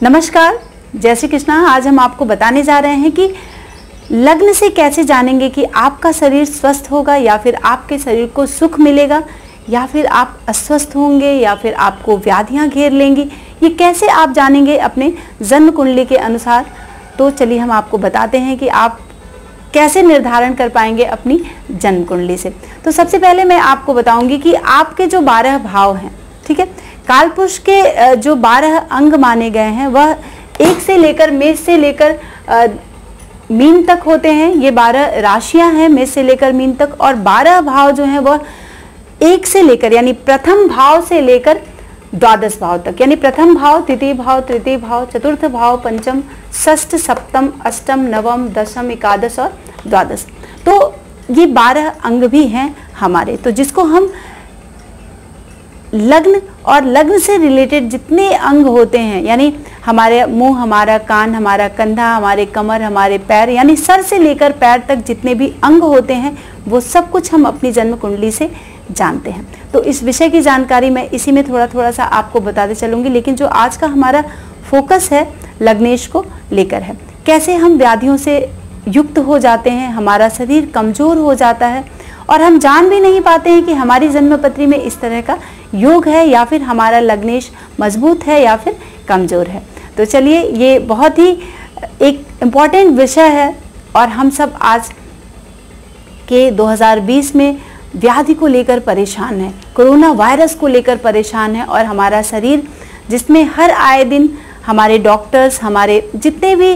नमस्कार, जय श्री कृष्णा। आज हम आपको बताने जा रहे हैं कि लग्न से कैसे जानेंगे कि आपका शरीर स्वस्थ होगा या फिर आपके शरीर को सुख मिलेगा या फिर आप अस्वस्थ होंगे या फिर आपको व्याधियां घेर लेंगी। ये कैसे आप जानेंगे अपने जन्म कुंडली के अनुसार। तो चलिए हम आपको बताते हैं कि आप कैसे निर्धारण कर पाएंगे अपनी जन्म कुंडली से। तो सबसे पहले मैं आपको बताऊंगी कि आपके जो 12 भाव हैं, ठीक है, कालपुरुष के जो 12 अंग माने गए हैं वह 1 से लेकर मेष से लेकर मीन तक होते हैं। ये 12 राशियां हैं मेष से लेकर मीन तक, और 12 भाव जो हैं वह 1 से लेकर यानी प्रथम भाव से लेकर द्वादश भाव तक, यानी प्रथम भाव, द्वितीय भाव, तृतीय भाव, चतुर्थ भाव, पंचम, षष्ठ, सप्तम, अष्टम, नवम, दशम, एकादश और द्वादश। तो ये 12 अंग भी हैं हमारे। तो जिसको हम लग्न और लग्न से रिलेटेड जितने अंग होते हैं, यानी हमारे मुंह, हमारा कान, हमारा कंधा, हमारे कमर, हमारे पैर, यानी सर से लेकर पैर तक जितने भी अंग होते हैं वो सब कुछ हम अपनी जन्म कुंडली से जानते हैं। तो इस विषय की जानकारी मैं इसी में थोड़ा सा आपको बताते चलूंगी, लेकिन जो आज का हमारा फोकस है लग्नेश को लेकर है। कैसे हम व्याधियों से युक्त हो जाते हैं, हमारा शरीर कमजोर हो जाता है और हम जान भी नहीं पाते हैं कि हमारी जन्मपत्री में इस तरह का योग है या फिर हमारा लग्नेश मजबूत है या फिर कमजोर है। तो चलिए, ये बहुत ही एक इम्पॉर्टेंट विषय है और हम सब आज के 2020 में व्याधि को लेकर परेशान है, कोरोना वायरस को लेकर परेशान है, और हमारा शरीर जिसमें हर आए दिन हमारे डॉक्टर्स, हमारे जितने भी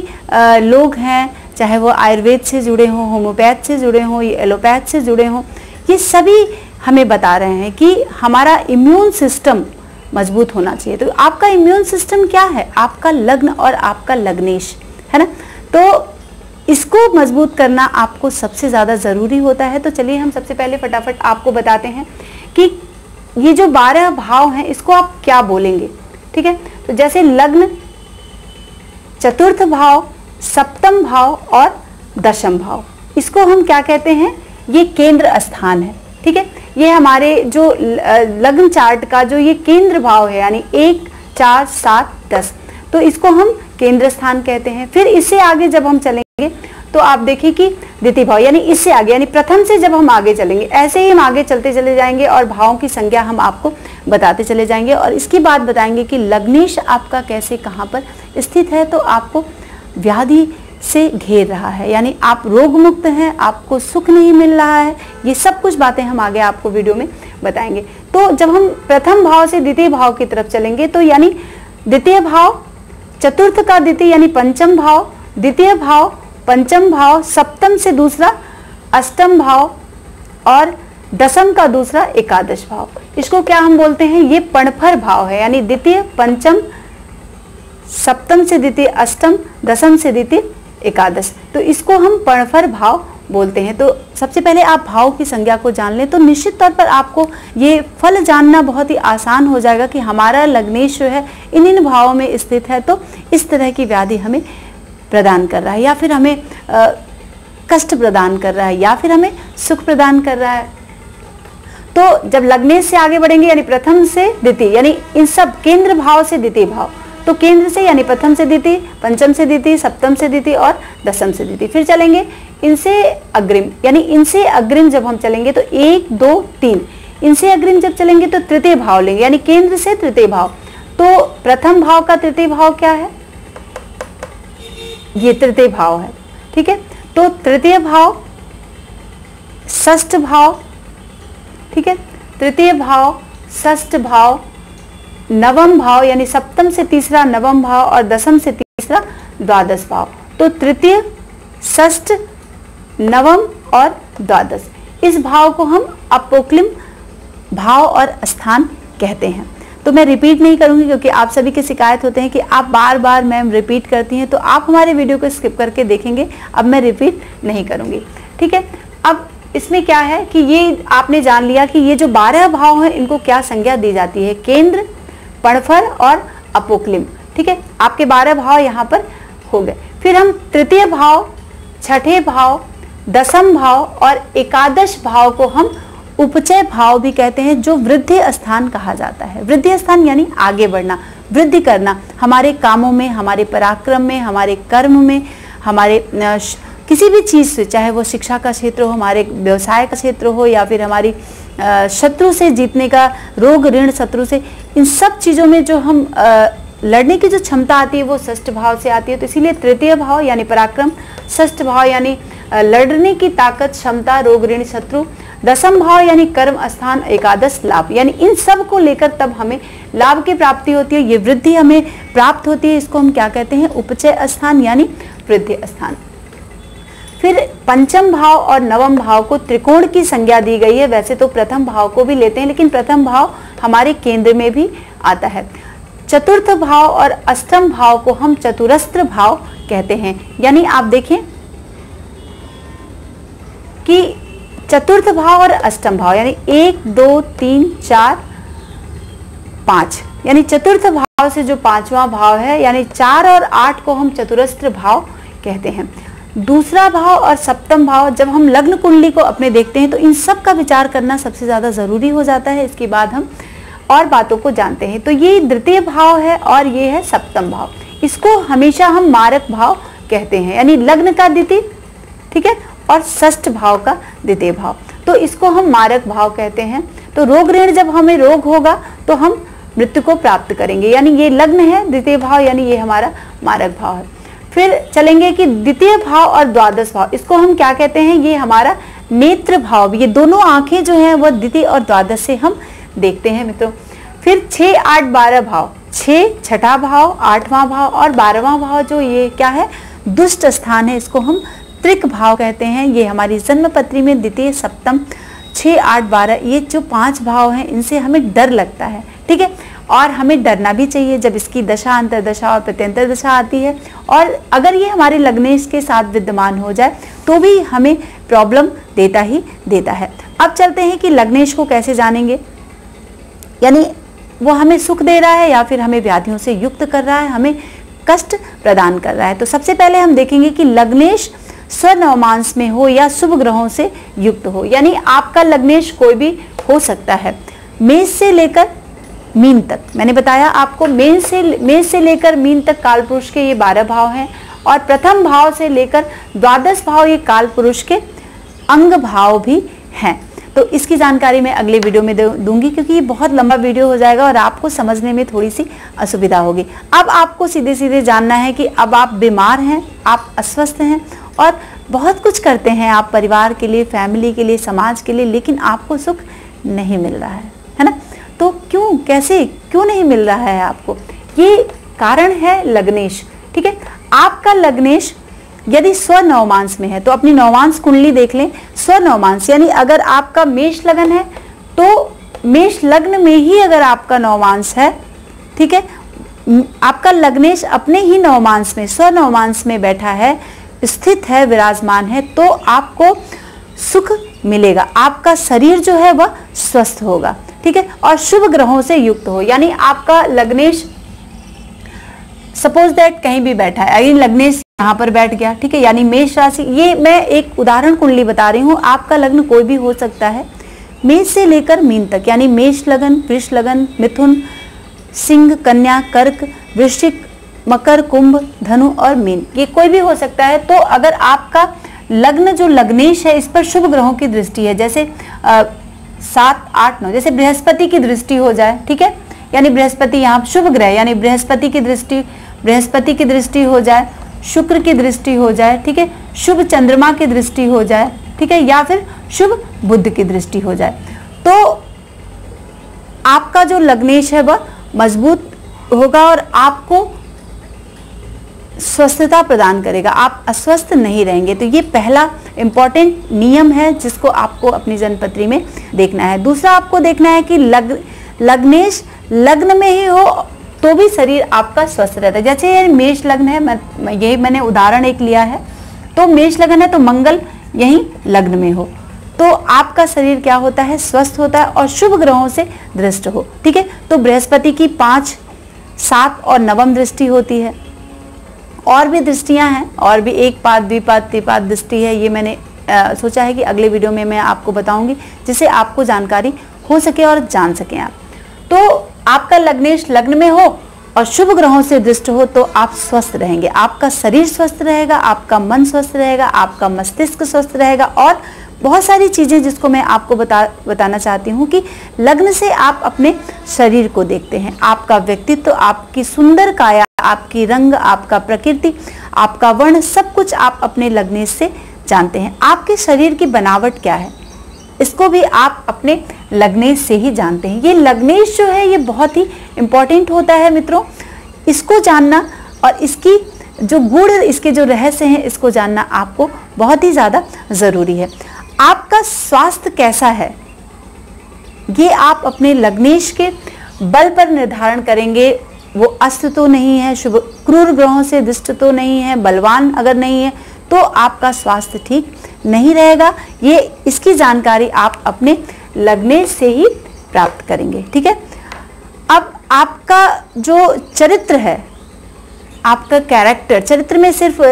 लोग हैं, चाहे वो आयुर्वेद से जुड़े हों, होम्योपैथ से जुड़े हों या एलोपैथ से जुड़े हों, ये सभी हमें बता रहे हैं कि हमारा इम्यून सिस्टम मजबूत होना चाहिए। तो आपका इम्यून सिस्टम क्या है? आपका लग्न और आपका लग्नेश है ना। तो इसको मजबूत करना आपको सबसे ज़्यादा ज़रूरी होता है। तो चलिए हम सबसे पहले फटाफट आपको बताते हैं कि ये जो 12 भाव हैं इसको आप क्या बोलेंगे, ठीक है। तो जैसे लग्न, चतुर्थ भाव, सप्तम भाव और दशम भाव, इसको हम क्या कहते हैं? ये केंद्र स्थान है, ठीक है। ये हमारे जो लग्न चार्ट का जो ये केंद्र भाव है, यानी 1, 4, 7, 10, तो इसको हम केंद्र स्थान कहते हैं। फिर इससे आगे जब हम चलेंगे तो आप देखिए कि द्वितीय भाव, यानी इससे आगे, यानी प्रथम से जब हम आगे चलेंगे, ऐसे ही हम आगे चलते चले जाएंगे और भावों की संख्या हम आपको बताते चले जाएंगे और इसकी बात बताएंगे कि लग्नेश आपका कैसे, कहाँ पर स्थित है, तो आपको व्याधि से घेर रहा है, यानी आप रोग मुक्त हैं, आपको सुख नहीं मिल रहा है। ये सब कुछ बातें हम आगे आपको वीडियो में बताएंगे। तो जब हम प्रथम भाव से द्वितीय भाव की तरफ चलेंगे तो यानी द्वितीय भाव, चतुर्थ का द्वितीय यानी पंचम भाव, द्वितीय भाव, पंचम भाव, सप्तम से दूसरा अष्टम भाव और दशम का दूसरा एकादश भाव। इसको क्या हम बोलते हैं? ये पणफर भाव है, यानी द्वितीय, पंचम, सप्तम से द्वितीय अष्टम, दशम से द्वितीय एकादश, तो इसको हम पणफर भाव बोलते हैं। तो सबसे पहले आप भाव की संज्ञा को जान लें तो निश्चित तौर पर आपको ये फल जानना बहुत ही आसान हो जाएगा कि हमारा लग्नेश जो है इन भावों में स्थित है, तो इस तरह की व्याधि हमें प्रदान कर रहा है या फिर हमें कष्ट प्रदान कर रहा है या फिर हमें सुख प्रदान कर रहा है। तो जब लग्नेश से आगे बढ़ेंगे यानी प्रथम से द्वितीय, यानी इन सब केंद्र भाव से द्वितीय भाव, तो केंद्र से यानी प्रथम से द्वितीय, पंचम से द्वितीय, सप्तम से द्वितीय और दशम से द्वितीय। फिर चलेंगे इनसे अग्रिम, यानी इनसे अग्रिम जब हम चलेंगे तो 1, 2, 3, इनसे अग्रिम जब चलेंगे तो तृतीय भाव लेंगे, यानी केंद्र से तृतीय भाव। तो प्रथम भाव का तृतीय भाव क्या है? ये तृतीय भाव है, ठीक है। तो तृतीय भाव, षष्ठ भाव, ठीक है, तृतीय भाव, षष्ठ भाव, नवम भाव यानी सप्तम से तीसरा नवम भाव और दशम से तीसरा द्वादश भाव। तो तृतीय, षष्ठ, नवम और द्वादश, इस भाव को हम अपोक्लिम भाव और स्थान कहते हैं। तो मैं रिपीट नहीं करूंगी क्योंकि आप सभी की शिकायत होते हैं कि आप बार बार मैम रिपीट करती हैं, तो आप हमारे वीडियो को स्किप करके देखेंगे। अब मैं रिपीट नहीं करूंगी, ठीक है। अब इसमें क्या है कि ये आपने जान लिया कि ये जो 12 भाव हैं इनको क्या संज्ञा दी जाती है? केंद्र, पणफर और अपोक्लिम, ठीक है। आपके 12 भाव यहाँ पर हो गए। फिर हम तृतीय भाव, छठे भाव, दशम भाव और एकादश भाव को हम उपचय भाव भी कहते हैं, जो वृद्धि स्थान कहा जाता है। वृद्धि स्थान यानी आगे बढ़ना, वृद्धि करना, हमारे कामों में, हमारे पराक्रम में, हमारे कर्म में, हमारे किसी भी चीज़ से, चाहे वो शिक्षा का क्षेत्र हो, हमारे व्यवसाय का क्षेत्र हो, या फिर हमारी शत्रु से जीतने का, रोग ऋण शत्रु से, इन सब चीज़ों में जो हम लड़ने की जो क्षमता आती है वो षष्ठ भाव से आती है। तो इसीलिए तृतीय भाव यानी पराक्रम, षष्ठ भाव यानी लड़ने की ताकत, क्षमता, रोग ऋण शत्रु, दशम भाव यानी कर्म स्थान, एकादश लाभ, यानी इन सब को लेकर तब हमें लाभ की प्राप्ति होती है, ये वृद्धि हमें प्राप्त होती है। इसको हम क्या कहते हैं? उपचय स्थान यानी वृद्धि स्थान। फिर पंचम भाव और नवम भाव को त्रिकोण की संज्ञा दी गई है। वैसे तो प्रथम भाव को भी लेते हैं, लेकिन प्रथम भाव हमारे केंद्र में भी आता है। चतुर्थ भाव और अष्टम भाव को हम चतुरस्त्र भाव कहते हैं। यानी आप देखें कि चतुर्थ भाव और अष्टम भाव यानी 1 2 3 4 5, यानी चतुर्थ भाव से जो पांचवा भाव है, यानी 4 और 8 को हम चतुरस्त्र भाव कहते हैं। दूसरा भाव और सप्तम भाव, जब हम लग्न कुंडली को अपने देखते हैं तो इन सब का विचार करना सबसे ज्यादा जरूरी हो जाता है। इसके बाद हम और बातों को जानते हैं। तो ये द्वितीय भाव है और ये है सप्तम भाव। इसको हमेशा हम मारक भाव कहते हैं, यानी लग्न का द्वितीय, ठीक है, और षष्ठ भाव का द्वितीय भाव, तो इसको हम मारक भाव कहते हैं। तो रोग ऋण, जब हमें रोग होगा तो हम मृत्यु को प्राप्त करेंगे, यानी ये लग्न है द्वितीय भाव, यानी ये हमारा मारक भाव है। फिर चलेंगे कि द्वितीय भाव और द्वादश भाव, इसको हम क्या कहते हैं? ये हमारा नेत्र भाव, ये दोनों आंखें जो हैं वो द्वितीय और द्वादश से हम देखते हैं मित्रों। फिर 6 8 12 भाव, 6 छठा भाव, 8वां भाव और 12वां भाव जो ये क्या है? दुष्ट स्थान है, इसको हम त्रिक भाव कहते हैं। ये हमारी जन्म पत्री में द्वितीय, सप्तम, 6 8 12 ये जो 5 भाव हैं, इनसे हमें डर लगता है, ठीक है, और हमें डरना भी चाहिए जब इसकी दशा, अंतरदशा और प्रत्यंतर दशा आती है। और अगर ये हमारे लग्नेश के साथ विद्यमान हो जाए तो भी हमें प्रॉब्लम देता ही देता है। अब चलते हैं कि लग्नेश को कैसे जानेंगे, यानी वो हमें सुख दे रहा है या फिर हमें व्याधियों से युक्त कर रहा है, हमें कष्ट प्रदान कर रहा है। तो सबसे पहले हम देखेंगे कि लग्नेश स्वनवमांस में हो या शुभ ग्रहों से युक्त हो, यानी आपका लग्नेश कोई भी हो सकता है। मेष से लेकर मीन तक, मैंने बताया आपको मेष से लेकर मीन तक काल पुरुष के ये 12 भाव हैं, और प्रथम भाव से लेकर द्वादश भाव ये काल पुरुष के अंग भाव भी हैं। तो इसकी जानकारी मैं अगले वीडियो में दूंगी, क्योंकि ये बहुत लंबा वीडियो हो जाएगा और आपको समझने में थोड़ी सी असुविधा होगी। अब आपको सीधे सीधे जानना है कि अब आप बीमार हैं, आप अस्वस्थ हैं और बहुत कुछ करते हैं आप परिवार के लिए, फैमिली के लिए, समाज के लिए, लेकिन आपको सुख नहीं मिल रहा है ना? तो क्यों, कैसे, क्यों नहीं मिल रहा है आपको? ये कारण है लग्नेश, ठीक है। आपका लग्नेश यदि स्वनवमांस में है तो अपनी नवमांस कुंडली देख लें। स्वनवमांस यानी अगर आपका मेष लगन है तो मेष लग्न में ही अगर आपका नवमांस है, ठीक है, आपका लग्नेश अपने ही नवमांस में, स्वनवमांस में बैठा है, स्थित है, विराजमान है, तो आपको सुख मिलेगा, आपका शरीर जो है वह स्वस्थ होगा, ठीक है, और शुभ ग्रहों से युक्त हो। यानी आपका लग्नेश सपोज दैट कहीं भी बैठा है, अगर लग्नेश यहाँ पर बैठ गया, ठीक है, यानी मेष राशि, ये मैं एक उदाहरण कुंडली बता रही हूँ, आपका लग्न कोई भी हो सकता है, मेष से लेकर मीन तक, यानी मेष लगन, वृष लगन, मिथुन, सिंह, कन्या, कर्क, वृश्चिक, मकर, कुंभ, धनु और मीन, ये कोई भी हो सकता है। तो अगर आपका लग्न जो लग्नेश है इस पर शुभ ग्रहों की दृष्टि है, जैसे 7 8 9, जैसे बृहस्पति की दृष्टि हो जाए, ठीक है, यानी बृहस्पति यहाँ शुभ ग्रह, यानी बृहस्पति की दृष्टि हो जाए, शुक्र की दृष्टि हो जाए, ठीक है, शुभ चंद्रमा की दृष्टि हो जाए, ठीक है, या फिर शुभ बुध की दृष्टि हो जाए, तो आपका जो लग्नेश है वह मजबूत होगा और आपको स्वस्थता प्रदान करेगा, आप अस्वस्थ नहीं रहेंगे। तो ये पहला इंपॉर्टेंट नियम है जिसको आपको अपनी जन्मपत्री में देखना है। दूसरा आपको देखना है कि लग्नेश लग्न में ही हो तो भी शरीर आपका स्वस्थ रहता है। जैसे ये मेष लग्न है, यही मैंने उदाहरण एक लिया है, तो मेष लग्न है तो मंगल यही लग्न में हो तो आपका शरीर क्या होता है? स्वस्थ होता है और शुभ ग्रहों से दृष्ट हो, ठीक है। तो बृहस्पति की 5 7 और नवम दृष्टि होती है, और भी दृष्टियां हैं, और भी एक पाद, द्विपाद, त्रिपाद दृष्टि है। ये मैंने सोचा है कि अगले वीडियो में मैं आपको बताऊंगी, जिससे आपको जानकारी हो सके और जान सकें आप। तो आपका लग्नेश लग्न में हो और शुभ ग्रहों से दृष्ट हो तो आप स्वस्थ रहेंगे, आपका शरीर स्वस्थ रहेगा, आपका मन स्वस्थ रहेगा, आपका मस्तिष्क स्वस्थ रहेगा और बहुत सारी चीजें जिसको मैं आपको बताना चाहती हूँ कि लग्न से आप अपने शरीर को देखते हैं, आपका व्यक्तित्व, आपकी सुंदर काया, आपकी रंग, आपका प्रकृति, आपका वर्ण, सब कुछ आप अपने लग्नेश से जानते हैं। आपके शरीर की बनावट क्या है इसको भी आप अपने लग्नेश से ही जानते हैं। ये लग्नेश जो है ये बहुत ही इंपॉर्टेंट होता है मित्रों, इसको जानना और इसकी जो गुण, इसके जो रहस्य हैं इसको जानना आपको बहुत ही ज़्यादा ज़रूरी है। आपका स्वास्थ्य कैसा है ये आप अपने लग्नेश के बल पर निर्धारण करेंगे। वो अस्त तो नहीं है, शुभ क्रूर ग्रहों से दृष्ट तो नहीं है, बलवान अगर नहीं है तो आपका स्वास्थ्य ठीक नहीं रहेगा। ये इसकी जानकारी आप अपने लग्नेश से ही प्राप्त करेंगे, ठीक है। अब आपका जो चरित्र है, आपका कैरेक्टर, चरित्र में सिर्फ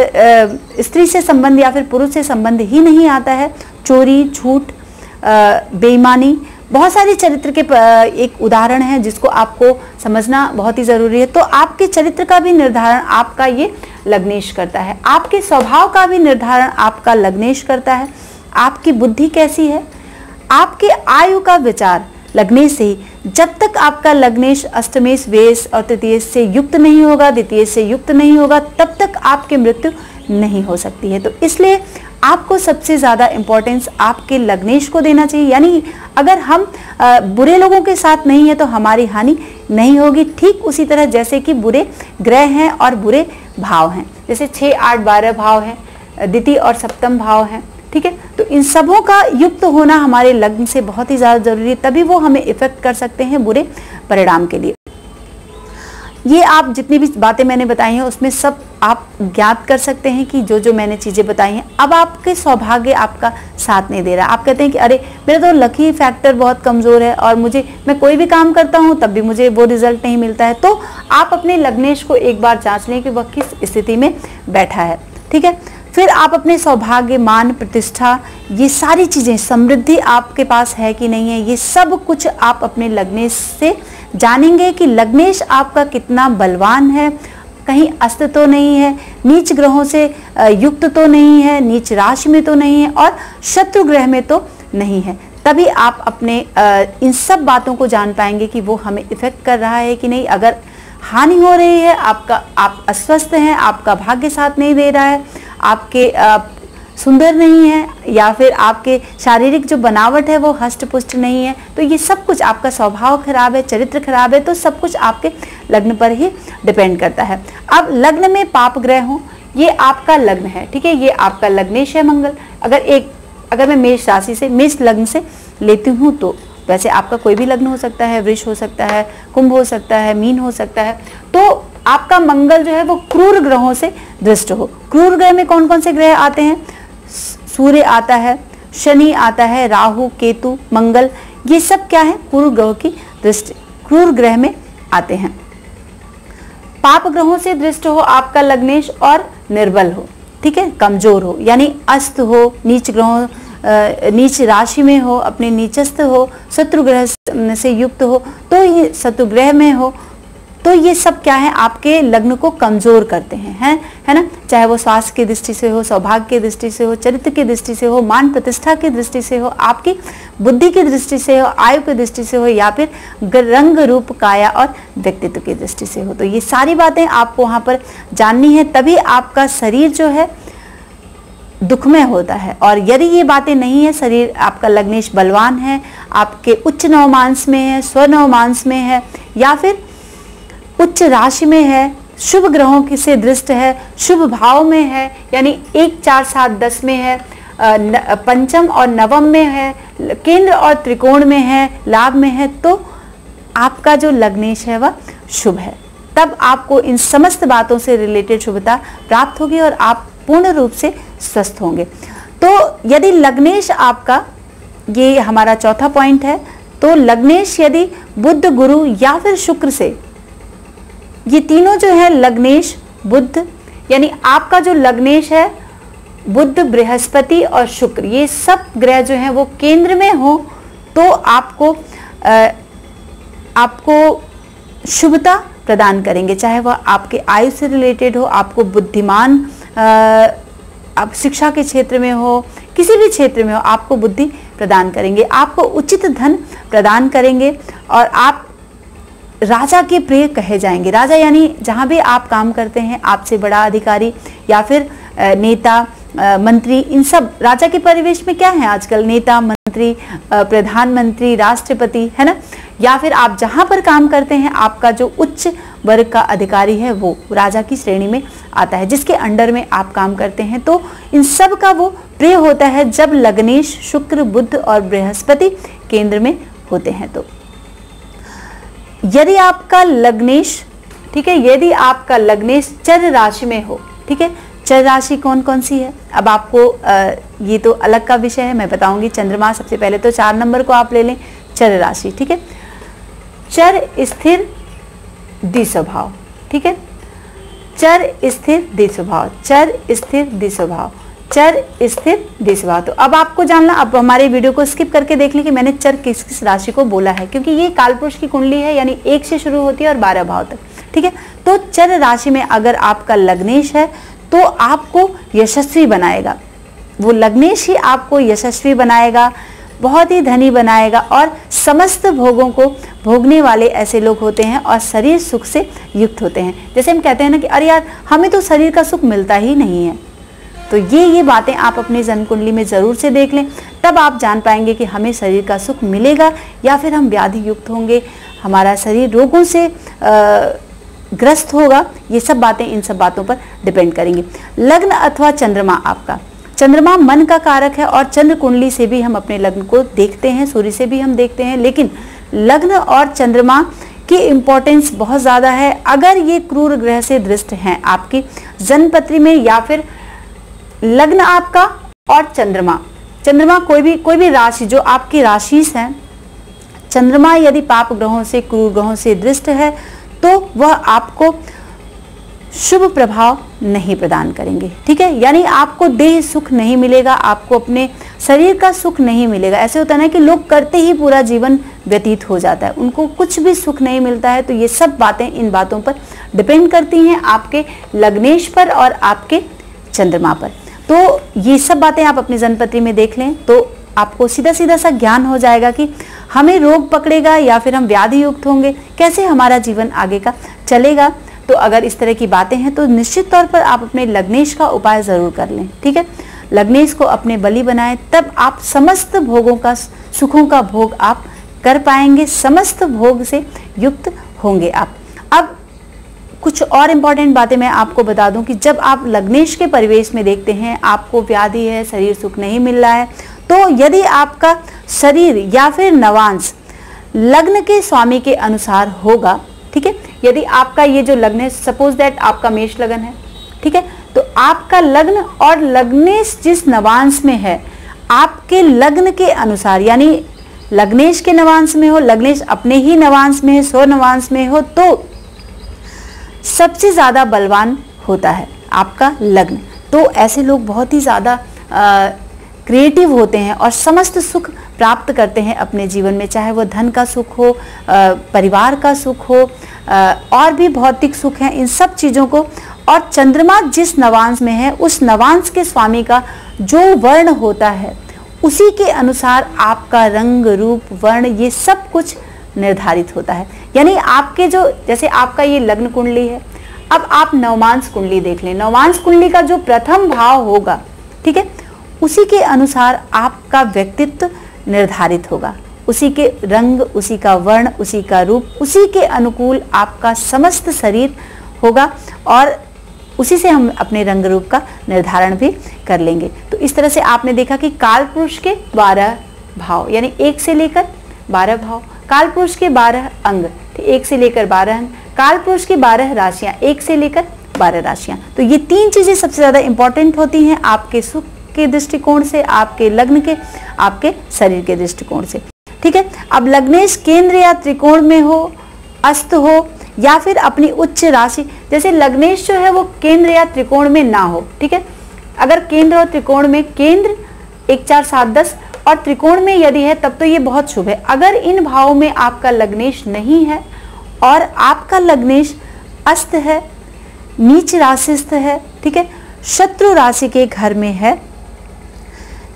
स्त्री से संबंध या फिर पुरुष से संबंध ही नहीं आता है, चोरी, झूठ, बेईमानी, बहुत सारे चरित्र के एक उदाहरण है जिसको आपको समझना बहुत ही जरूरी है। तो आपके चरित्र का भी निर्धारण आपका ये लग्नेश करता है, आपके स्वभाव का भी निर्धारण आपका लग्नेश करता है। आपकी बुद्धि कैसी है, आपके आयु का विचार लग्नेश से ही, जब तक आपका लग्नेश अष्टमेश, वेश और तृतीय से युक्त नहीं होगा, द्वितीय से युक्त नहीं होगा, तब तक आपकी मृत्यु नहीं हो सकती है। तो इसलिए आपको सबसे ज़्यादा इम्पोर्टेंस आपके लग्नेश को देना चाहिए। यानी अगर हम बुरे लोगों के साथ नहीं है तो हमारी हानि नहीं होगी। ठीक उसी तरह जैसे कि बुरे ग्रह हैं और बुरे भाव हैं, जैसे 6, 8, 12 भाव हैं, द्वितीय और सप्तम भाव हैं, ठीक है। तो इन सबों का युक्त होना हमारे लग्न से बहुत ही ज़्यादा जरूरी है, तभी वो हमें इफेक्ट कर सकते हैं बुरे परिणाम के लिए। ये आप जितनी भी बातें मैंने बताई हैं उसमें सब आप ज्ञात कर सकते हैं कि जो जो मैंने चीज़ें बताई हैं। अब आपके सौभाग्य आपका साथ नहीं दे रहा, आप कहते हैं कि अरे मेरा तो लकी फैक्टर बहुत कमज़ोर है और मैं कोई भी काम करता हूँ तब भी मुझे वो रिजल्ट नहीं मिलता है, तो आप अपने लग्नेश को एक बार जांच लें कि वह किस स्थिति में बैठा है, ठीक है। फिर आप अपने सौभाग्य, मान, प्रतिष्ठा, ये सारी चीज़ें, समृद्धि आपके पास है कि नहीं है, ये सब कुछ आप अपने लग्नेश से जानेंगे कि लग्नेश आपका कितना बलवान है, कहीं अस्त तो नहीं है, नीच ग्रहों से युक्त तो नहीं है, नीच राशि में तो नहीं है और शत्रु ग्रह में तो नहीं है। तभी आप अपने इन सब बातों को जान पाएंगे कि वो हमें इफेक्ट कर रहा है कि नहीं। अगर हानि हो रही है, आप अस्वस्थ हैं, आपका भाग्य साथ नहीं दे रहा है, आपके सुंदर नहीं है या फिर आपके शारीरिक जो बनावट है वो हष्ट पुष्ट नहीं है, तो ये सब कुछ, आपका स्वभाव खराब है, चरित्र खराब है, तो सब कुछ आपके लग्न पर ही डिपेंड करता है। अब लग्न में पाप ग्रह हो, ये आपका लग्न है, ठीक है, ये आपका लग्नेश है मंगल। अगर मैं मेष राशि से, मेष लग्न से लेती हूँ तो वैसे आपका कोई भी लग्न हो सकता है, वृष हो सकता है, कुंभ हो सकता है, मीन हो सकता है, तो आपका मंगल जो है वो क्रूर ग्रहों से दृष्ट हो। क्रूर ग्रह में कौन कौन से ग्रह आते हैं? सूर्य आता है, शनि आता है, राहु, केतु, मंगल, ये सब क्या है? क्रूर ग्रहों की दृष्टि, क्रूर ग्रह में आते हैं। पाप ग्रहों से दृष्ट हो आपका लग्नेश और निर्बल हो, ठीक है, कमजोर हो, यानी अस्त हो, नीच ग्रहों, नीच राशि में हो, अपने नीचस्थ हो, शत्रु ग्रह से युक्त हो, तो ये शत्रु ग्रह में हो, तो ये सब क्या है? आपके लग्न को कमजोर करते हैं, है ना। चाहे वो स्वास्थ्य की दृष्टि से हो, सौभाग्य की दृष्टि से हो, चरित्र की दृष्टि से हो, मान प्रतिष्ठा की दृष्टि से हो, आपकी बुद्धि की दृष्टि से हो, आयु की दृष्टि से हो, या फिर रंग, रूप, काया और व्यक्तित्व की दृष्टि से हो। तो ये सारी बातें आपको वहां पर जाननी है, तभी आपका शरीर जो है दुखमय होता है। और यदि ये बातें नहीं है, शरीर आपका लग्नेश बलवान है, आपके उच्च नवमांस में है, स्वनवमांस में है, या फिर उच्च राशि में है, शुभ ग्रहों की से दृष्ट है, शुभ भाव में है, यानी 1, 4, 7, 10 में है, पंचम और नवम में है, केंद्र और त्रिकोण में है, लाभ में है, तो आपका जो लग्नेश है वह शुभ है। तब आपको इन समस्त बातों से रिलेटेड शुभता प्राप्त होगी और आप पूर्ण रूप से स्वस्थ होंगे। तो यदि लग्नेश आपका, ये हमारा चौथा पॉइंट है, तो लग्नेश यदि बुध, गुरु या फिर शुक्र से, ये तीनों जो है लग्नेश, बुध, यानी आपका जो लग्नेश है बुध, बृहस्पति और शुक्र, ये सब ग्रह जो हैं वो केंद्र में हो, तो आपको शुभता प्रदान करेंगे, चाहे वह आपके आयु से रिलेटेड हो, आपको बुद्धिमान आप शिक्षा के क्षेत्र में हो, किसी भी क्षेत्र में हो, आपको बुद्धि प्रदान करेंगे, आपको उचित धन प्रदान करेंगे और आप राजा के प्रिय कहे जाएंगे। राजा यानी जहाँ भी आप काम करते हैं, आपसे बड़ा अधिकारी या फिर नेता, मंत्री, इन सब राजा के परिवेश में क्या है आजकल, नेता, मंत्री, प्रधानमंत्री, राष्ट्रपति, है ना, या फिर आप जहां पर काम करते हैं आपका जो उच्च वर्ग का अधिकारी है वो राजा की श्रेणी में आता है, जिसके अंडर में आप काम करते हैं। तो इन सब का वो प्रिय होता है जब लग्नेश शुक्र, बुध और बृहस्पति केंद्र में होते हैं। तो यदि आपका लग्नेश, ठीक है, यदि आपका लग्नेश चर राशि में हो, ठीक है, चर राशि कौन कौन सी है, अब आपको ये तो अलग का विषय है, मैं बताऊंगी। चंद्रमा सबसे पहले तो 4 नंबर को आप ले लें, चर राशि, ठीक है, चर स्थिर द्विस्वभाव, ठीक है, चर स्थिर द्विस्वभाव, चर स्थिर द्विस्वभाव, चर स्थिर द्विस्वभाव। तो अब आपको जानना, अब हमारे वीडियो को स्किप करके देख लें कि मैंने चर किस किस राशि को बोला है, क्योंकि ये कालपुरुष की कुंडली है, यानी 1 से शुरू होती है और 12 भाव तक, ठीक है। तो चर राशि में अगर आपका लग्नेश है तो आपको यशस्वी बनाएगा, वो लग्नेश ही आपको यशस्वी बनाएगा, बहुत ही धनी बनाएगा और समस्त भोगों को भोगने वाले ऐसे लोग होते हैं और शरीर सुख से युक्त होते हैं। जैसे हम कहते हैं ना कि अरे यार हमें तो शरीर का सुख मिलता ही नहीं है, तो ये बातें आप अपनी जन्म कुंडली में जरूर से देख लें, तब आप जान पाएंगे कि हमें शरीर का सुख मिलेगा या फिर हम व्याधि युक्त होंगे, हमारा शरीर रोगों से ग्रस्त होगा। ये सब बातें इन सब बातों पर डिपेंड करेंगी। लग्न अथवा चंद्रमा, आपका चंद्रमा मन का कारक है और चंद्र कुंडली से भी हम अपने लग्न को देखते हैं, सूर्य से भी हम देखते हैं, लेकिन लग्न और चंद्रमा की इंपॉर्टेंस बहुत ज़्यादा है। अगर ये क्रूर ग्रह से दृष्ट हैं आपकी जन्मपत्री में, या फिर लग्न आपका और चंद्रमा कोई भी राशि जो आपकी राशि है, चंद्रमा यदि पाप ग्रहों से, क्रूर ग्रहों से दृष्ट है तो वह आपको शुभ प्रभाव नहीं प्रदान करेंगे, ठीक है, यानी आपको देह सुख नहीं मिलेगा, आपको अपने शरीर का सुख नहीं मिलेगा। ऐसे होता है ना कि लोग करते ही पूरा जीवन व्यतीत हो जाता है, उनको कुछ भी सुख नहीं मिलता है। तो ये सब बातें इन बातों पर डिपेंड करती हैं, आपके लग्नेश पर और आपके चंद्रमा पर। तो ये सब बातें आप अपनी जन्मपत्री में देख लें तो आपको सीधा सीधा सा ज्ञान हो जाएगा कि हमें रोग पकड़ेगा या फिर हम व्याधि युक्त होंगे, कैसे हमारा जीवन आगे का चलेगा। तो अगर इस तरह की बातें हैं तो निश्चित तौर पर आप अपने लग्नेश का उपाय जरूर कर लें, ठीक है, लग्नेश को अपने बलि बनाएं, तब आप समस्त भोगों का, सुखों का भोग आप कर पाएंगे, समस्त भोग से युक्त होंगे आप। अब कुछ और इम्पॉर्टेंट बातें मैं आपको बता दूं कि जब आप लग्नेश के परिवेश में देखते हैं आपको व्याधि है, शरीर सुख नहीं मिल रहा है, तो यदि आपका शरीर या फिर नवांश लग्न के स्वामी के अनुसार होगा, ठीक है, यदि आपका ये जो लग्न है, सपोज दैट आपका मेष लग्न है, ठीक है, तो आपका लग्न और लग्नेश जिस नवांश में है, आपके लग्न के अनुसार, यानी लग्नेश के नवांश में हो, लग्नेश अपने ही नवांश में है, स्व नवांश में हो, तो सबसे ज्यादा बलवान होता है आपका लग्न। तो ऐसे लोग बहुत ही ज्यादा क्रिएटिव होते हैं और समस्त सुख प्राप्त करते हैं अपने जीवन में, चाहे वो धन का सुख हो, परिवार का सुख हो, और भी भौतिक सुख है, इन सब चीज़ों को। और चंद्रमा जिस नवांश में है उस नवांश के स्वामी का जो वर्ण होता है उसी के अनुसार आपका रंग, रूप, वर्ण, ये सब कुछ निर्धारित होता है। यानी आपके जो, जैसे आपका ये लग्न कुंडली है, अब आप नवमांश कुंडली देख लें, नवमांश कुंडली का जो प्रथम भाव होगा, ठीक है, उसी के अनुसार आपका व्यक्तित्व निर्धारित होगा, उसी के रंग, उसी का वर्ण, उसी का रूप, उसी के अनुकूल आपका समस्त शरीर होगा और उसी से हम अपने रंग रूप का निर्धारण भी कर लेंगे। तो इस तरह से आपने देखा कि काल पुरुष के 12 भाव, यानी 1 से लेकर 12 भाव, काल पुरुष के 12 अंग, 1 से लेकर 12 अंग, काल पुरुष की 12 राशियां, 1 से लेकर 12 राशियां। तो ये 3 चीजें सबसे ज्यादा इंपॉर्टेंट होती हैं आपके सुख के दृष्टिकोण से, आपके लग्न के, आपके शरीर के दृष्टिकोण से, ठीक है। अब लग्नेश केंद्र या त्रिकोण में हो, अस्त हो, या फिर अपनी उच्च राशि, जैसे लग्नेश जो है वो केंद्र या त्रिकोण में ना हो, ठीक है, अगर केंद्र और त्रिकोण में, केंद्र 1, 4, 7, 10 और त्रिकोण में यदि है तब तो ये बहुत शुभ है। अगर इन भावों में आपका लग्नेश नहीं है और आपका लग्नेश अस्त है, नीच राशिस्थ है, ठीक है, शत्रु राशि के घर में है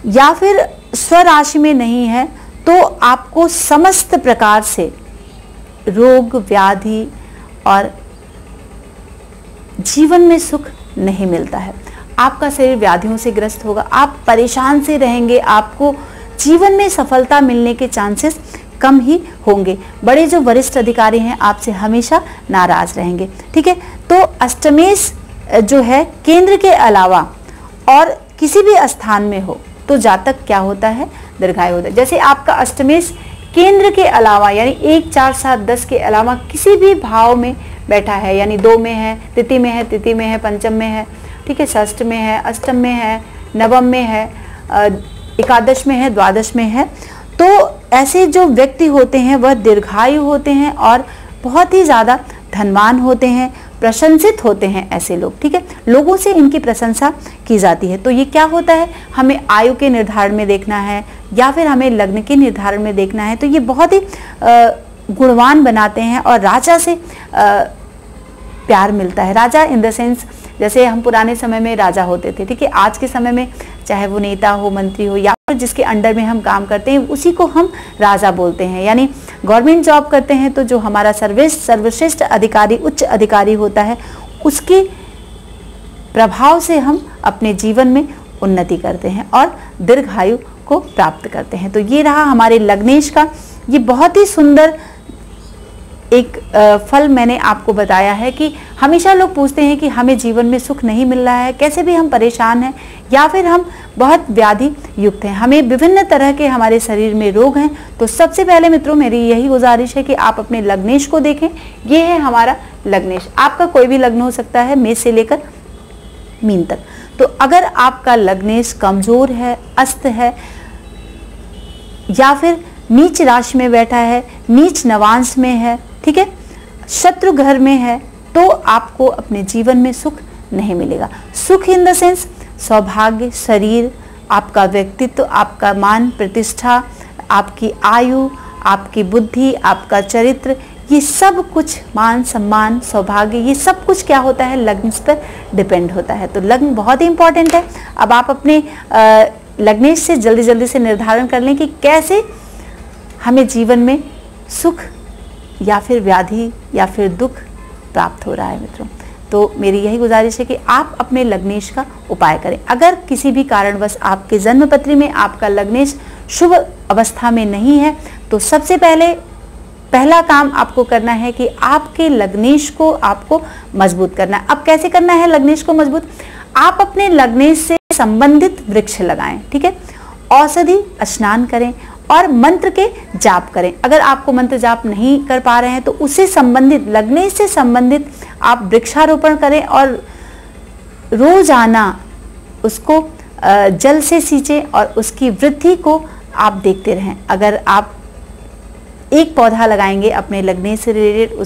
या फिर स्वराशि में नहीं है, तो आपको समस्त प्रकार से रोग व्याधि और जीवन में सुख नहीं मिलता है। आपका शरीर व्याधियों से ग्रस्त होगा, आप परेशान से रहेंगे, आपको जीवन में सफलता मिलने के चांसेस कम ही होंगे। बड़े जो वरिष्ठ अधिकारी हैं आपसे हमेशा नाराज रहेंगे, ठीक है। तो अष्टमेश जो है केंद्र के अलावा और किसी भी स्थान में हो तो जातक क्या होता है, दीर्घायु होता है। जैसे आपका अष्टमेश केंद्र के अलावा यानी 1, 4, 7, 10 के अलावा किसी भी भाव में बैठा है, यानी 2 में है, तृतीय में है, तृतीय में है, पंचम में है, ठीक है, षष्ठ में है, अष्टम में है, नवम में है, एकादश में है, द्वादश में है, तो ऐसे जो व्यक्ति होते हैं वह दीर्घायु होते हैं और बहुत ही ज़्यादा धनवान होते हैं, प्रशंसित होते हैं ऐसे लोग, ठीक है, लोगों से इनकी प्रशंसा की जाती है। तो ये क्या होता है, हमें आयु के निर्धारण में देखना है या फिर हमें लग्न के निर्धारण में देखना है, तो ये बहुत ही गुणवान बनाते हैं और राजा से प्यार मिलता है। राजा इन द सेंस जैसे हम पुराने समय में राजा होते थे, ठीक है, आज के समय में चाहे वो नेता हो, मंत्री हो या फिर जिसके अंडर में हम काम करते हैं उसी को हम राजा बोलते हैं। यानी गवर्नमेंट जॉब करते हैं तो जो हमारा सर्वश्रेष्ठ अधिकारी, उच्च अधिकारी होता है, उसके प्रभाव से हम अपने जीवन में उन्नति करते हैं और दीर्घायु को प्राप्त करते हैं। तो ये रहा हमारे लग्नेश का, ये बहुत ही सुंदर एक फल मैंने आपको बताया है कि हमेशा लोग पूछते हैं कि हमें जीवन में सुख नहीं मिल रहा है, कैसे भी हम परेशान हैं या फिर हम बहुत व्याधि युक्त हैं, हमें विभिन्न तरह के हमारे शरीर में रोग हैं। तो सबसे पहले मित्रों मेरी यही गुजारिश है कि आप अपने लग्नेश को देखें। ये है हमारा लग्नेश, आपका कोई भी लग्न हो सकता है, मेष से लेकर मीन तक। तो अगर आपका लग्नेश कमजोर है, अस्त है या फिर नीच राशि में बैठा है, नीच नवांश में है, ठीक है, शत्रु घर में है, तो आपको अपने जीवन में सुख नहीं मिलेगा। सुख इन द सेंस सौभाग्य, शरीर, आपका व्यक्तित्व, आपका मान प्रतिष्ठा, आपकी आयु, आपकी बुद्धि, आपका चरित्र, ये सब कुछ, मान सम्मान, सौभाग्य, ये सब कुछ क्या होता है, लग्न पर डिपेंड होता है। तो लग्न बहुत ही इंपॉर्टेंट है। अब आप अपने लग्नेश से जल्दी जल्दी से निर्धारण कर लें कि कैसे हमें जीवन में सुख या फिर व्याधि या फिर दुख प्राप्त हो रहा है मित्रों। तो मेरी यही गुजारिश है कि आप अपने लग्नेश का उपाय करें। अगर किसी भी कारणवश आपके जन्मपत्री में आपका लग्नेश शुभ अवस्था में नहीं है तो सबसे पहला काम आपको करना है कि आपके लग्नेश को आपको मजबूत करना है। अब कैसे करना है लग्नेश को मजबूत, आप अपने लग्नेश से संबंधित वृक्ष लगाएं, ठीक है, औषधि स्नान करें और मंत्र के जाप करें। अगर आपको मंत्र जाप नहीं कर पा रहे हैं तो उससे संबंधित, लग्नेश से संबंधित आप वृक्षारोपण करें और रोजाना उसको जल से सींचें और उसकी वृद्धि को आप देखते रहें। अगर आप एक पौधा लगाएंगे अपने लग्नेश से रिलेटेड,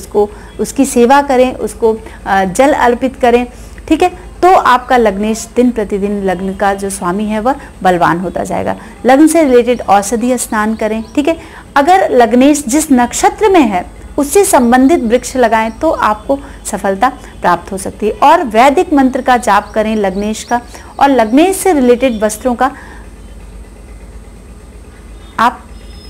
उसकी सेवा करें, उसको जल अर्पित करें, ठीक है, तो आपका लग्नेश दिन प्रतिदिन लग्न का जो स्वामी है वह बलवान होता जाएगा। लग्न से रिलेटेड औषधि स्नान करें, ठीक है। अगर लग्नेश जिस नक्षत्र में है उससे संबंधित वृक्ष लगाएं तो आपको सफलता प्राप्त हो सकती है। और वैदिक मंत्र का जाप करें लग्नेश का, और लग्नेश से रिलेटेड वस्त्रों का आप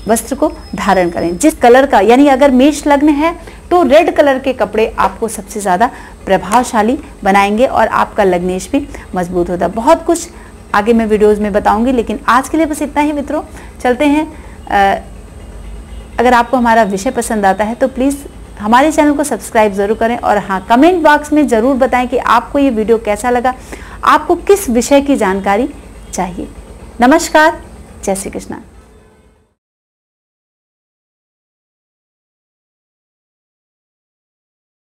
वस्त्र को धारण करें जिस कलर का, यानी अगर मेष लग्न है तो रेड कलर के कपड़े आपको सबसे ज़्यादा प्रभावशाली बनाएंगे और आपका लग्नेश भी मजबूत होता है। बहुत कुछ आगे मैं वीडियोस में बताऊंगी, लेकिन आज के लिए बस इतना ही मित्रों। चलते हैं, अगर आपको हमारा विषय पसंद आता है तो प्लीज़ हमारे चैनल को सब्सक्राइब ज़रूर करें और हाँ, कमेंट बॉक्स में ज़रूर बताएं कि आपको ये वीडियो कैसा लगा, आपको किस विषय की जानकारी चाहिए। नमस्कार, जय श्री कृष्ण।